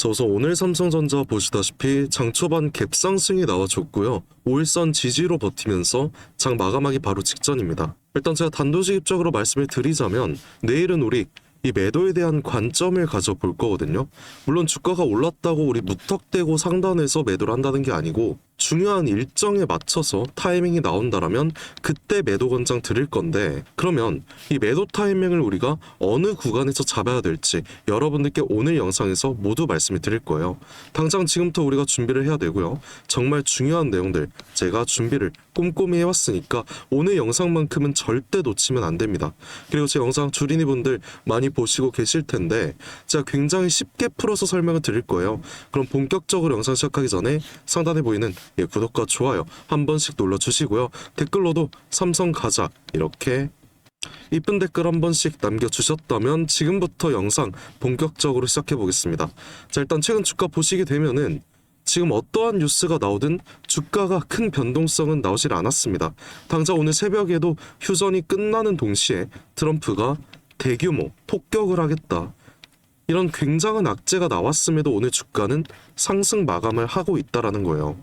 자, 우선 오늘 삼성전자 보시다시피 장 초반 갭상승이 나와줬고요. 5일선 지지로 버티면서 장 마감하기 바로 직전입니다. 일단 제가 단도직입적으로 말씀을 드리자면 내일은 우리 이 매도에 대한 관점을 가져볼 거거든요. 물론 주가가 올랐다고 우리 무턱대고 상단에서 매도를 한다는 게 아니고 중요한 일정에 맞춰서 타이밍이 나온다라면 그때 매도 권장 드릴 건데, 그러면 이 매도 타이밍을 우리가 어느 구간에서 잡아야 될지 여러분들께 오늘 영상에서 모두 말씀을 드릴 거예요. 당장 지금부터 우리가 준비를 해야 되고요. 정말 중요한 내용들 제가 준비를 꼼꼼히 해왔으니까 오늘 영상만큼은 절대 놓치면 안 됩니다. 그리고 제 영상 주린이 분들 많이 보시고 계실 텐데 제가 굉장히 쉽게 풀어서 설명을 드릴 거예요. 그럼 본격적으로 영상 시작하기 전에 상단에 보이는 구독과 좋아요 한 번씩 눌러주시고요. 댓글로도 삼성 가자 이렇게 이쁜 댓글 한 번씩 남겨주셨다면 지금부터 영상 본격적으로 시작해 보겠습니다. 자, 일단 최근 주가 보시게 되면은 지금 어떠한 뉴스가 나오든 주가가 큰 변동성은 나오질 않았습니다. 당장 오늘 새벽에도 휴전이 끝나는 동시에 트럼프가 대규모 폭격을 하겠다, 이런 굉장한 악재가 나왔음에도 오늘 주가는 상승 마감을 하고 있다라는 거예요.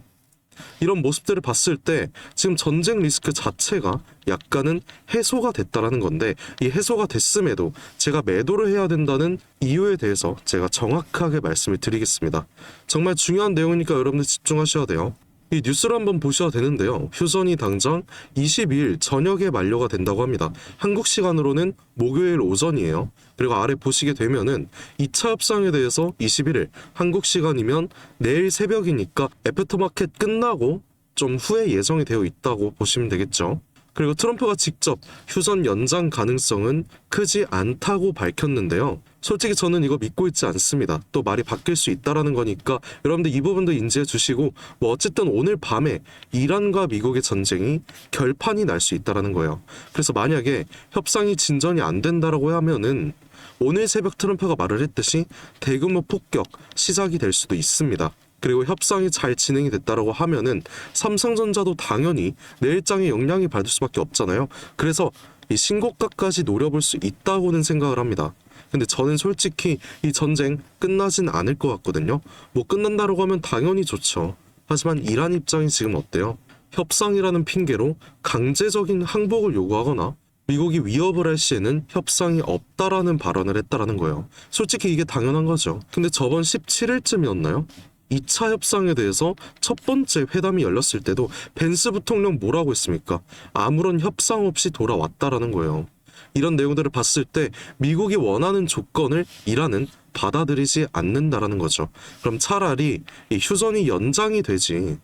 이런 모습들을 봤을 때 지금 전쟁 리스크 자체가 약간은 해소가 됐다라는 건데, 이 해소가 됐음에도 제가 매도를 해야 된다는 이유에 대해서 제가 정확하게 말씀을 드리겠습니다. 정말 중요한 내용이니까 여러분들 집중하셔야 돼요. 이 뉴스를 한번 보셔야 되는데요. 휴전이 당장 22일 저녁에 만료가 된다고 합니다. 한국 시간으로는 목요일 오전이에요. 그리고 아래 보시게 되면은 2차 협상에 대해서 21일 한국 시간이면 내일 새벽이니까 애프터마켓 끝나고 좀 후에 예정이 되어 있다고 보시면 되겠죠. 그리고 트럼프가 직접 휴전 연장 가능성은 크지 않다고 밝혔는데요. 솔직히 저는 이거 믿고 있지 않습니다. 또 말이 바뀔 수 있다라는 거니까 여러분들 이 부분도 인지해 주시고, 뭐 어쨌든 오늘 밤에 이란과 미국의 전쟁이 결판이 날 수 있다라는 거예요. 그래서 만약에 협상이 진전이 안 된다라고 하면은 오늘 새벽 트럼프가 말을 했듯이 대규모 폭격 시작이 될 수도 있습니다. 그리고 협상이 잘 진행이 됐다라고 하면은 삼성전자도 당연히 내일장에 영향이 받을 수밖에 없잖아요. 그래서 이 신고가까지 노려볼 수 있다고는 생각을 합니다. 근데 저는 솔직히 이 전쟁 끝나진 않을 것 같거든요. 뭐 끝난다라고 하면 당연히 좋죠. 하지만 이란 입장이 지금 어때요? 협상이라는 핑계로 강제적인 항복을 요구하거나 미국이 위협을 할 시에는 협상이 없다라는 발언을 했다라는 거예요. 솔직히 이게 당연한 거죠. 근데 저번 17일쯤이었나요? 2차 협상에 대해서 첫 번째 회담이 열렸을 때도 벤스 부통령 뭐라고 했습니까? 아무런 협상 없이 돌아왔다라는 거예요. 이런 내용들을 봤을 때 미국이 원하는 조건을 이란은 받아들이지 않는다라는 거죠. 그럼 차라리 이 휴전이 연장이 되지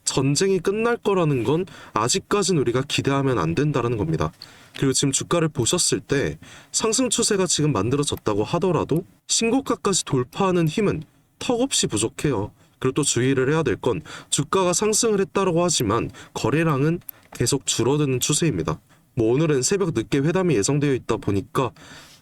전쟁이 끝날 거라는 건 아직까지는 우리가 기대하면 안 된다라는 겁니다. 그리고 지금 주가를 보셨을 때 상승 추세가 지금 만들어졌다고 하더라도 신고가까지 돌파하는 힘은 턱없이 부족해요. 그리고 또 주의를 해야 될 건 주가가 상승을 했다고 하지만 거래량은 계속 줄어드는 추세입니다. 뭐 오늘은 새벽 늦게 회담이 예정되어 있다 보니까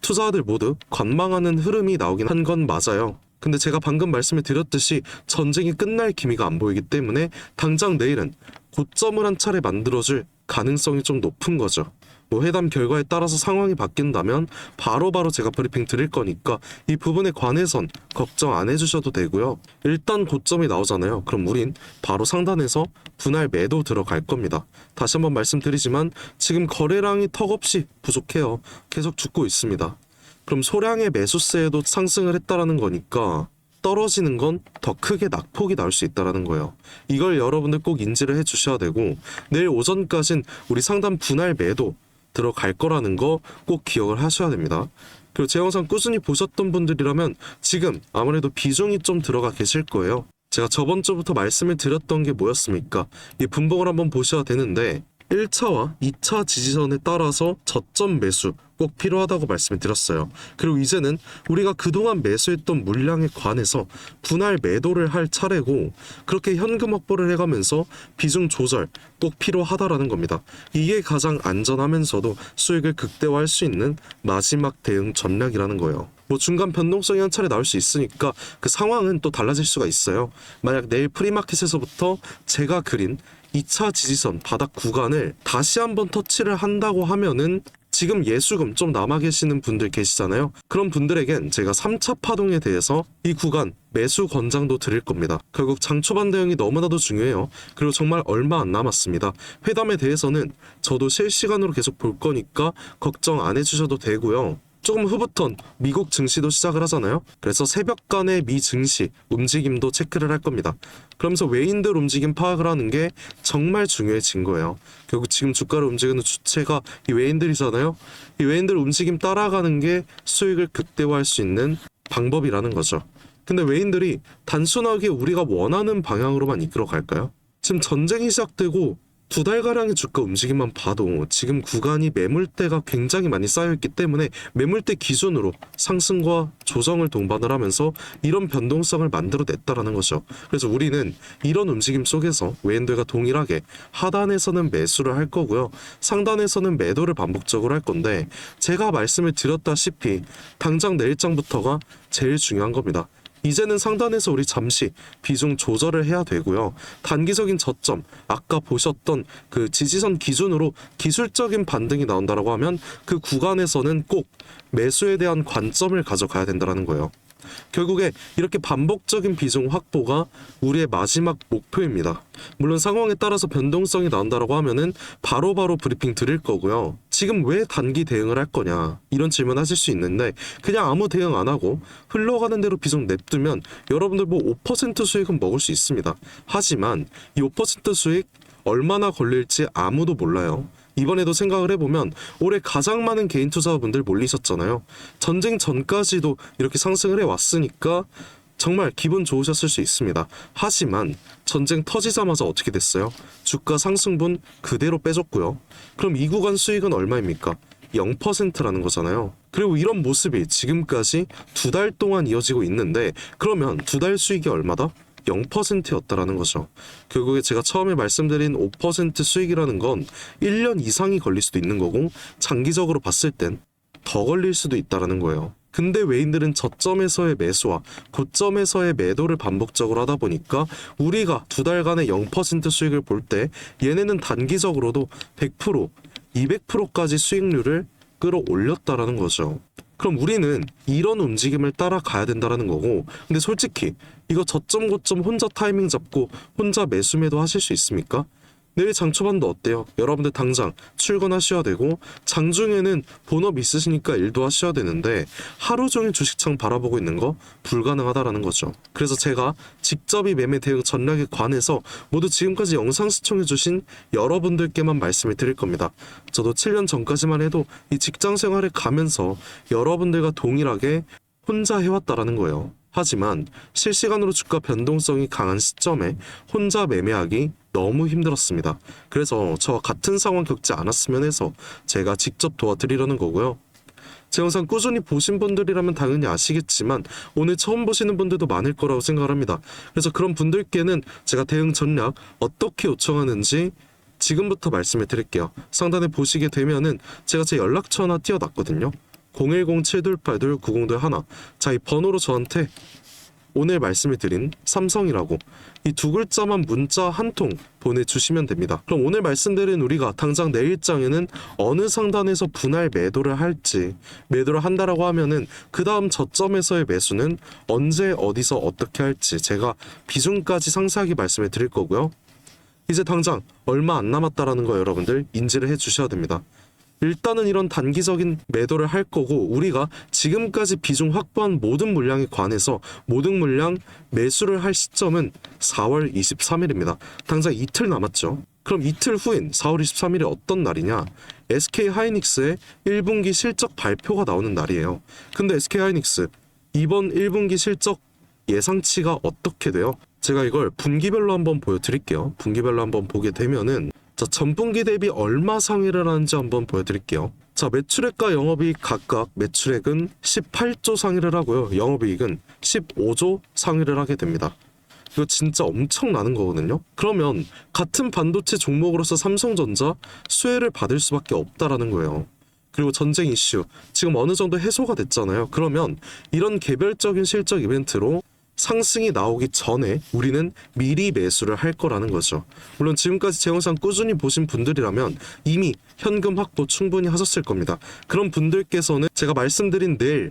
투자자들 모두 관망하는 흐름이 나오긴 한 건 맞아요. 근데 제가 방금 말씀을 드렸듯이 전쟁이 끝날 기미가 안 보이기 때문에 당장 내일은 고점을 한 차례 만들어줄 가능성이 좀 높은 거죠. 뭐 회담 결과에 따라서 상황이 바뀐다면 바로바로 제가 브리핑 드릴 거니까 이 부분에 관해선 걱정 안 해주셔도 되고요. 일단 고점이 나오잖아요. 그럼 우린 바로 상단에서 분할 매도 들어갈 겁니다. 다시 한번 말씀드리지만 지금 거래량이 턱없이 부족해요. 계속 죽고 있습니다. 그럼 소량의 매수세에도 상승을 했다라는 거니까 떨어지는 건 더 크게 낙폭이 나올 수 있다는 거예요. 이걸 여러분들 꼭 인지를 해주셔야 되고, 내일 오전까진 우리 상단 분할 매도 들어갈 거라는 거 꼭 기억을 하셔야 됩니다. 그리고 제 영상 꾸준히 보셨던 분들이라면 지금 아무래도 비중이 좀 들어가 계실 거예요. 제가 저번 주부터 말씀을 드렸던 게 뭐였습니까? 이 분봉을 한번 보셔야 되는데 1차와 2차 지지선에 따라서 저점 매수 꼭 필요하다고 말씀을 드렸어요. 그리고 이제는 우리가 그동안 매수했던 물량에 관해서 분할 매도를 할 차례고, 그렇게 현금 확보를 해가면서 비중 조절 꼭 필요하다라는 겁니다. 이게 가장 안전하면서도 수익을 극대화할 수 있는 마지막 대응 전략이라는 거예요. 뭐 중간 변동성이 한 차례 나올 수 있으니까 그 상황은 또 달라질 수가 있어요. 만약 내일 프리마켓에서부터 제가 그린 2차 지지선 바닥 구간을 다시 한번 터치를 한다고 하면은 지금 예수금 좀 남아 계시는 분들 계시잖아요. 그런 분들에겐 제가 3차 파동에 대해서 이 구간 매수 권장도 드릴 겁니다. 결국 장초반 대응이 너무나도 중요해요. 그리고 정말 얼마 안 남았습니다. 회담에 대해서는 저도 실시간으로 계속 볼 거니까 걱정 안 해주셔도 되고요. 조금 후부턴 미국 증시도 시작을 하잖아요. 그래서 새벽간의 미 증시 움직임도 체크를 할 겁니다. 그러면서 외인들 움직임 파악을 하는 게 정말 중요해진 거예요. 결국 지금 주가를 움직이는 주체가 이 외인들이잖아요. 이 외인들 움직임 따라가는 게 수익을 극대화할 수 있는 방법이라는 거죠. 근데 외인들이 단순하게 우리가 원하는 방향으로만 이끌어 갈까요? 지금 전쟁이 시작되고 2달가량의 주가 움직임만 봐도 지금 구간이 매물대가 굉장히 많이 쌓여있기 때문에 매물대 기준으로 상승과 조정을 동반을 하면서 이런 변동성을 만들어냈다라는 거죠. 그래서 우리는 이런 움직임 속에서 외인들과 동일하게 하단에서는 매수를 할 거고요. 상단에서는 매도를 반복적으로 할 건데 제가 말씀을 드렸다시피 당장 내일장부터가 제일 중요한 겁니다. 이제는 상단에서 우리 잠시 비중 조절을 해야 되고요. 단기적인 저점, 아까 보셨던 그 지지선 기준으로 기술적인 반등이 나온다라고 하면 그 구간에서는 꼭 매수에 대한 관점을 가져가야 된다는 거예요. 결국에 이렇게 반복적인 비중 확보가 우리의 마지막 목표입니다. 물론 상황에 따라서 변동성이 나온다라고 하면은 바로바로 브리핑 드릴 거고요. 지금 왜 단기 대응을 할 거냐 이런 질문 하실 수 있는데 그냥 아무 대응 안 하고 흘러가는 대로 비중 냅두면 여러분들 뭐 5% 수익은 먹을 수 있습니다. 하지만 이 5% 수익 얼마나 걸릴지 아무도 몰라요. 이번에도 생각을 해보면 올해 가장 많은 개인 투자자분들 몰리셨잖아요. 전쟁 전까지도 이렇게 상승을 해왔으니까 정말 기분 좋으셨을 수 있습니다. 하지만 전쟁 터지자마자 어떻게 됐어요? 주가 상승분 그대로 빼줬고요. 그럼 이 구간 수익은 얼마입니까? 0%라는 거잖아요. 그리고 이런 모습이 지금까지 2달 동안 이어지고 있는데 그러면 2달 수익이 얼마다? 0%였다라는 거죠. 결국에 제가 처음에 말씀드린 5% 수익이라는 건 1년 이상이 걸릴 수도 있는 거고 장기적으로 봤을 땐 더 걸릴 수도 있다라는 거예요. 근데 외인들은 저점에서의 매수와 고점에서의 매도를 반복적으로 하다 보니까 우리가 2달간의 0% 수익을 볼 때 얘네는 단기적으로도 100%, 200%까지 수익률을 끌어올렸다라는 거죠. 그럼 우리는 이런 움직임을 따라가야 된다는 거고 근데 솔직히 이거 저점 고점 혼자 타이밍 잡고 혼자 매수 매도 하실 수 있습니까? 내일 장초반도 어때요? 여러분들 당장 출근하셔야 되고 장중에는 본업 있으시니까 일도 하셔야 되는데 하루 종일 주식창 바라보고 있는 거 불가능하다라는 거죠. 그래서 제가 직접 이 매매 대응 전략에 관해서 모두 지금까지 영상 시청해주신 여러분들께만 말씀을 드릴 겁니다. 저도 7년 전까지만 해도 이 직장 생활을 가면서 여러분들과 동일하게 혼자 해왔다라는 거예요. 하지만 실시간으로 주가 변동성이 강한 시점에 혼자 매매하기 너무 힘들었습니다. 그래서 저와 같은 상황 겪지 않았으면 해서 제가 직접 도와드리려는 거고요. 제 영상 꾸준히 보신 분들이라면 당연히 아시겠지만 오늘 처음 보시는 분들도 많을 거라고 생각을 합니다. 그래서 그런 분들께는 제가 대응 전략 어떻게 요청하는지 지금부터 말씀을 드릴게요. 상단에 보시게 되면은 제가 제 연락처 하나 띄워놨거든요. 010-728-9021. 자, 이 번호로 저한테 오늘 말씀을 드린 삼성이라고 이 두 글자만 문자 한 통 보내주시면 됩니다. 그럼 오늘 말씀드린 우리가 당장 내일장에는 어느 상단에서 분할 매도를 할지 매도를 한다라고 하면은 그 다음 저점에서의 매수는 언제 어디서 어떻게 할지 제가 비중까지 상세하게 말씀을 드릴 거고요. 이제 당장 얼마 안 남았다라는 거 여러분들 인지를 해주셔야 됩니다. 일단은 이런 단기적인 매도를 할 거고 우리가 지금까지 비중 확보한 모든 물량에 관해서 모든 물량 매수를 할 시점은 4월 23일입니다. 당장 이틀 남았죠. 그럼 이틀 후인 4월 23일이 어떤 날이냐? SK하이닉스의 1분기 실적 발표가 나오는 날이에요. 근데 SK하이닉스 이번 1분기 실적 예상치가 어떻게 돼요? 제가 이걸 분기별로 한번 보여드릴게요. 분기별로 한번 보게 되면은 자, 전분기 대비 얼마 상회를 하는지 한번 보여드릴게요. 자, 매출액과 영업이익 각각 매출액은 18조 상회를 하고요. 영업이익은 15조 상회를 하게 됩니다. 이거 진짜 엄청나는 거거든요. 그러면 같은 반도체 종목으로서 삼성전자 수혜를 받을 수밖에 없다라는 거예요. 그리고 전쟁 이슈 지금 어느 정도 해소가 됐잖아요. 그러면 이런 개별적인 실적 이벤트로 상승이 나오기 전에 우리는 미리 매수를 할 거라는 거죠. 물론 지금까지 제 영상 꾸준히 보신 분들이라면 이미 현금 확보 충분히 하셨을 겁니다. 그런 분들께서는 제가 말씀드린 내일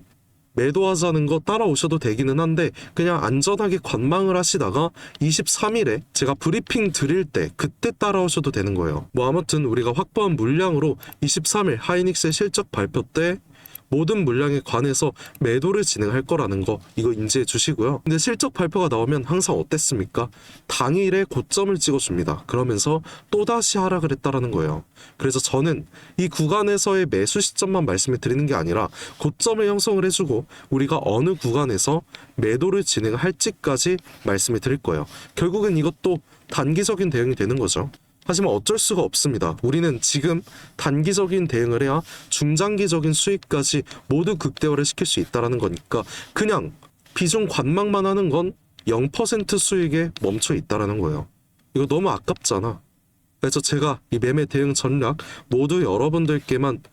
매도하자는 거 따라오셔도 되기는 한데 그냥 안전하게 관망을 하시다가 23일에 제가 브리핑 드릴 때 그때 따라오셔도 되는 거예요. 뭐 아무튼 우리가 확보한 물량으로 23일 하이닉스의 실적 발표 때 모든 물량에 관해서 매도를 진행할 거라는 거 이거 인지해 주시고요. 근데 실적 발표가 나오면 항상 어땠습니까? 당일에 고점을 찍어줍니다. 그러면서 또다시 하락을 했다라는 거예요. 그래서 저는 이 구간에서의 매수 시점만 말씀을 드리는 게 아니라 고점을 형성을 해주고 우리가 어느 구간에서 매도를 진행할지까지 말씀을 드릴 거예요. 결국엔 이것도 단기적인 대응이 되는 거죠. 하지만 어쩔 수가 없습니다. 우리는 지금 단기적인 대응을 해야 중장기적인 수익까지 모두 극대화를 시킬 수 있다는 거니까 그냥 비중 관망만 하는 건 0% 수익에 멈춰 있다는 거예요. 이거 너무 아깝잖아. 그래서 제가 이 매매 대응 전략 모두 여러분들께만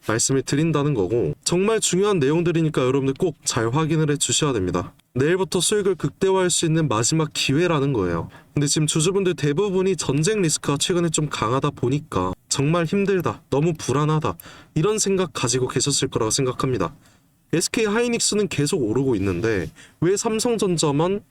말씀을 드린다는 거고 정말 중요한 내용들이니까 여러분들 꼭 잘 확인을 해 주셔야 됩니다. 내일부터 수익을 극대화할 수 있는 마지막 기회라는 거예요. 근데 지금 주주분들 대부분이 전쟁 리스크가 최근에 좀 강하다 보니까 정말 힘들다, 너무 불안하다 이런 생각 가지고 계셨을 거라고 생각합니다. SK 하이닉스는 계속 오르고 있는데 왜 삼성전자만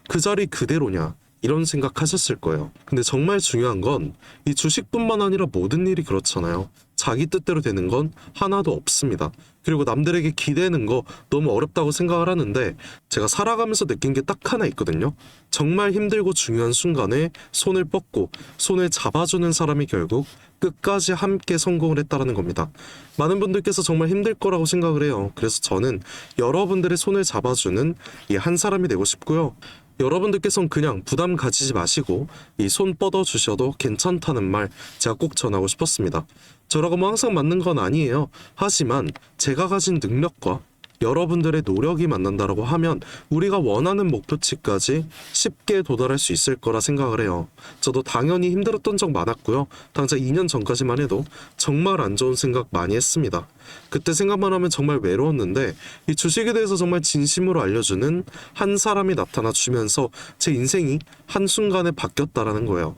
그 자리 그대로냐 이런 생각하셨을 거예요. 근데 정말 중요한 건 이 주식뿐만 아니라 모든 일이 그렇잖아요. 자기 뜻대로 되는 건 하나도 없습니다. 그리고 남들에게 기대는 거 너무 어렵다고 생각을 하는데 제가 살아가면서 느낀 게 딱 하나 있거든요. 정말 힘들고 중요한 순간에 손을 뻗고 손을 잡아주는 사람이 결국 끝까지 함께 성공을 했다는 겁니다. 많은 분들께서 정말 힘들 거라고 생각을 해요. 그래서 저는 여러분들의 손을 잡아주는 이 한 사람이 되고 싶고요. 여러분들께서는 그냥 부담 가지지 마시고 이 손 뻗어 주셔도 괜찮다는 말 제가 꼭 전하고 싶었습니다. 저라고 뭐 항상 맞는 건 아니에요. 하지만 제가 가진 능력과 여러분들의 노력이 만난다라고 하면 우리가 원하는 목표치까지 쉽게 도달할 수 있을 거라 생각을 해요. 저도 당연히 힘들었던 적 많았고요. 당장 2년 전까지만 해도 정말 안 좋은 생각 많이 했습니다. 그때 생각만 하면 정말 외로웠는데 이 주식에 대해서 정말 진심으로 알려주는 한 사람이 나타나 주면서 제 인생이 한순간에 바뀌었다라는 거예요.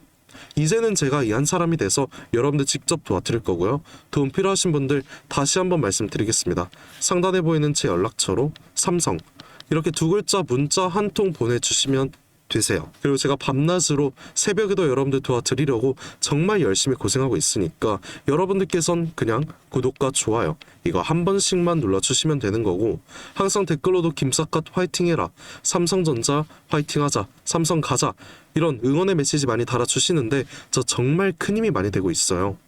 이제는 제가 이 한 사람이 돼서 여러분들 직접 도와드릴 거고요. 도움 필요하신 분들 다시 한번 말씀드리겠습니다. 상단에 보이는 제 연락처로 삼성 이렇게 두 글자 문자 한 통 보내주시면 되세요. 그리고 제가 밤낮으로 새벽에도 여러분들 도와드리려고 정말 열심히 고생하고 있으니까 여러분들께선 그냥 구독과 좋아요 이거 한 번씩만 눌러주시면 되는 거고 항상 댓글로도 김사갓 화이팅해라, 삼성전자 화이팅하자, 삼성 가자 이런 응원의 메시지 많이 달아주시는데 저 정말 큰 힘이 많이 되고 있어요.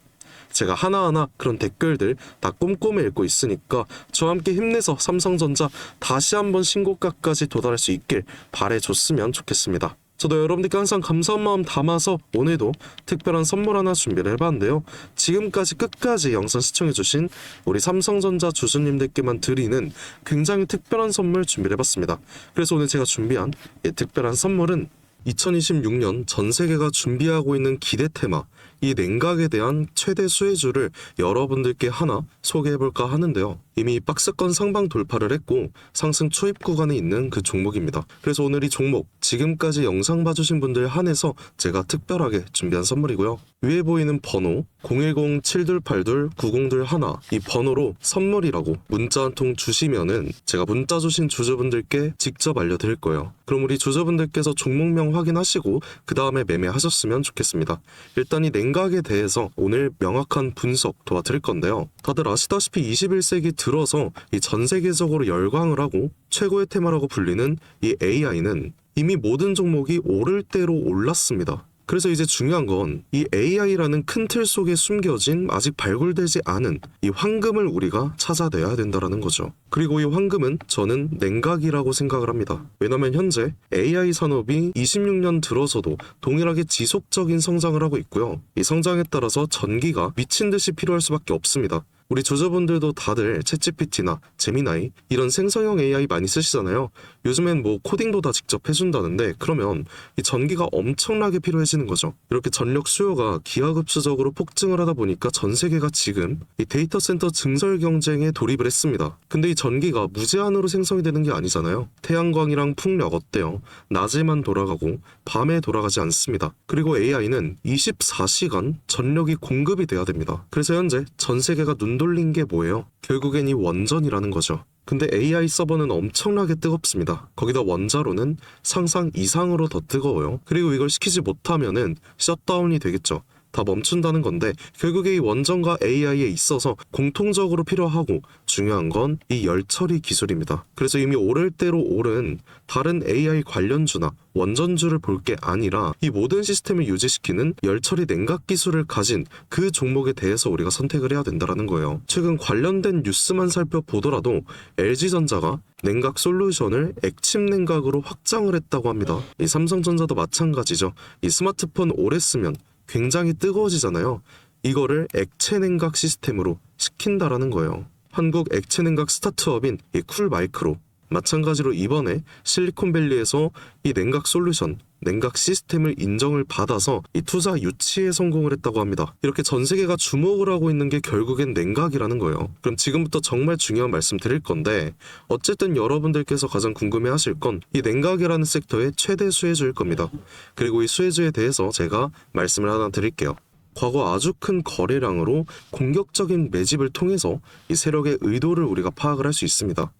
제가 하나하나 그런 댓글들 다 꼼꼼히 읽고 있으니까 저와 함께 힘내서 삼성전자 다시 한번 신고가까지 도달할 수 있길 바라줬으면 좋겠습니다. 저도 여러분들께 항상 감사한 마음 담아서 오늘도 특별한 선물 하나 준비를 해봤는데요. 지금까지 끝까지 영상 시청해주신 우리 삼성전자 주주님들께만 드리는 굉장히 특별한 선물 준비를 해봤습니다. 그래서 오늘 제가 준비한 이 특별한 선물은 2026년 전 세계가 준비하고 있는 기대 테마 이 냉각에 대한 최대 수혜주를 여러분들께 하나 소개해볼까 하는데요. 이미 박스권 상방 돌파를 했고 상승 초입 구간에 있는 그 종목입니다. 그래서 오늘 이 종목 지금까지 영상 봐주신 분들 한해서 제가 특별하게 준비한 선물이고요. 위에 보이는 번호 010-7282-9021 이 번호로 선물이라고 문자 한 통 주시면은 제가 문자 주신 주주분들께 직접 알려드릴 거예요. 그럼 우리 주주분들께서 종목명 확인하시고 그 다음에 매매하셨으면 좋겠습니다. 일단 이 냉각에 대해서 오늘 명확한 분석 도와드릴 건데요. 다들 아시다시피 21세기 들어서 이 전 세계적으로 열광을 하고 최고의 테마라고 불리는 이 AI는 이미 모든 종목이 오를 대로 올랐습니다. 그래서 이제 중요한 건 이 AI라는 큰 틀 속에 숨겨진 아직 발굴되지 않은 이 황금을 우리가 찾아내야 된다는 거죠. 그리고 이 황금은 저는 냉각이라고 생각을 합니다. 왜냐면 현재 AI 산업이 26년 들어서도 동일하게 지속적인 성장을 하고 있고요. 이 성장에 따라서 전기가 미친 듯이 필요할 수밖에 없습니다. 우리 주주분들도 다들 챗GPT나 제미나이 이런 생성형 AI 많이 쓰시잖아요. 요즘엔 뭐 코딩도 다 직접 해준다는데 그러면 이 전기가 엄청나게 필요해지는 거죠. 이렇게 전력 수요가 기하급수적으로 폭증을 하다 보니까 전 세계가 지금 이 데이터 센터 증설 경쟁에 돌입을 했습니다. 근데 이 전기가 무제한으로 생성이 되는 게 아니잖아요. 태양광이랑 풍력 어때요? 낮에만 돌아가고 밤에 돌아가지 않습니다. 그리고 AI는 24시간 전력이 공급이 돼야 됩니다. 그래서 현재 전 세계가 눈 돌린 게 뭐예요? 결국엔 이 원전이라는 거죠. 근데 AI 서버는 엄청나게 뜨겁습니다. 거기다 원자로는 상상 이상으로 더 뜨거워요. 그리고 이걸 시키지 못하면은 셧다운이 되겠죠. 다 멈춘다는 건데 결국에 이 원전과 AI에 있어서 공통적으로 필요하고 중요한 건 이 열처리 기술입니다. 그래서 이미 오를 대로 오른 다른 AI 관련주나 원전주를 볼 게 아니라 이 모든 시스템을 유지시키는 열처리 냉각 기술을 가진 그 종목에 대해서 우리가 선택을 해야 된다는 거예요. 최근 관련된 뉴스만 살펴보더라도 LG전자가 냉각 솔루션을 액침 냉각으로 확장을 했다고 합니다. 이 삼성전자도 마찬가지죠. 이 스마트폰 오래 쓰면 굉장히 뜨거워지잖아요. 이거를 액체 냉각 시스템으로 시킨다라는 거예요. 한국 액체 냉각 스타트업인 이 쿨마이크로 마찬가지로 이번에 실리콘밸리에서 이 냉각 솔루션, 냉각 시스템을 인정을 받아서 이 투자 유치에 성공을 했다고 합니다. 이렇게 전 세계가 주목을 하고 있는 게 결국엔 냉각이라는 거예요. 그럼 지금부터 정말 중요한 말씀 드릴 건데 어쨌든 여러분들께서 가장 궁금해하실 건 이 냉각이라는 섹터의 최대 수혜주일 겁니다. 그리고 이 수혜주에 대해서 제가 말씀을 하나 드릴게요. 과거 아주 큰 거래량으로 공격적인 매집을 통해서 이 세력의 의도를 우리가 파악을 할 수 있습니다.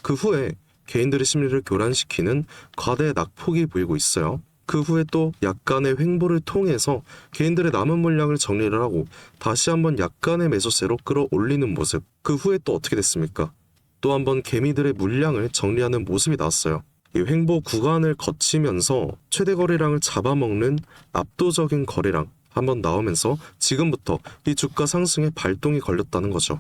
그 후에 개인들의 심리를 교란시키는 과대 낙폭이 보이고 있어요. 그 후에 또 약간의 횡보를 통해서 개인들의 남은 물량을 정리를 하고 다시 한번 약간의 매수세로 끌어올리는 모습. 그 후에 또 어떻게 됐습니까? 또 한번 개미들의 물량을 정리하는 모습이 나왔어요. 이 횡보 구간을 거치면서 최대 거래량을 잡아먹는 압도적인 거래량 한번 나오면서 지금부터 이 주가 상승에 발동이 걸렸다는 거죠.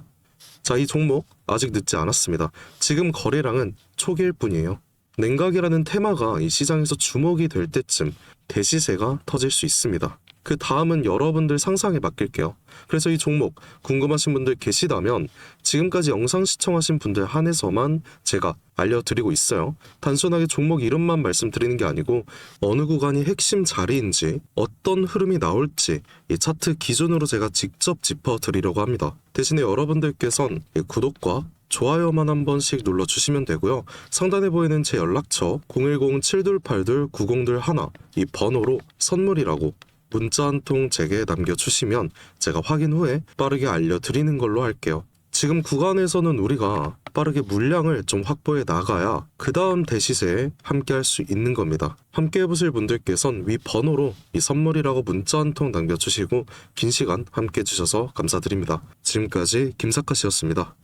자, 이 종목 아직 늦지 않았습니다. 지금 거래량은 초기일 뿐이에요. 냉각이라는 테마가 이 시장에서 주목이 될 때쯤 대시세가 터질 수 있습니다. 그 다음은 여러분들 상상에 맡길게요. 그래서 이 종목 궁금하신 분들 계시다면 지금까지 영상 시청하신 분들 한해서만 제가 알려드리고 있어요. 단순하게 종목 이름만 말씀드리는 게 아니고 어느 구간이 핵심 자리인지 어떤 흐름이 나올지 이 차트 기준으로 제가 직접 짚어드리려고 합니다. 대신에 여러분들께선 이 구독과 좋아요만 한 번씩 눌러주시면 되고요. 상단에 보이는 제 연락처 010-7282-9021 이 번호로 선물이라고 문자 한 통 제게 남겨주시면 제가 확인 후에 빠르게 알려드리는 걸로 할게요. 지금 구간에서는 우리가 빠르게 물량을 좀 확보해 나가야 그 다음 대시세에 함께 할 수 있는 겁니다. 함께 해보실 분들께선 위 번호로 이 선물이라고 문자 한 통 남겨주시고 긴 시간 함께 해주셔서 감사드립니다. 지금까지 김사카씨였습니다.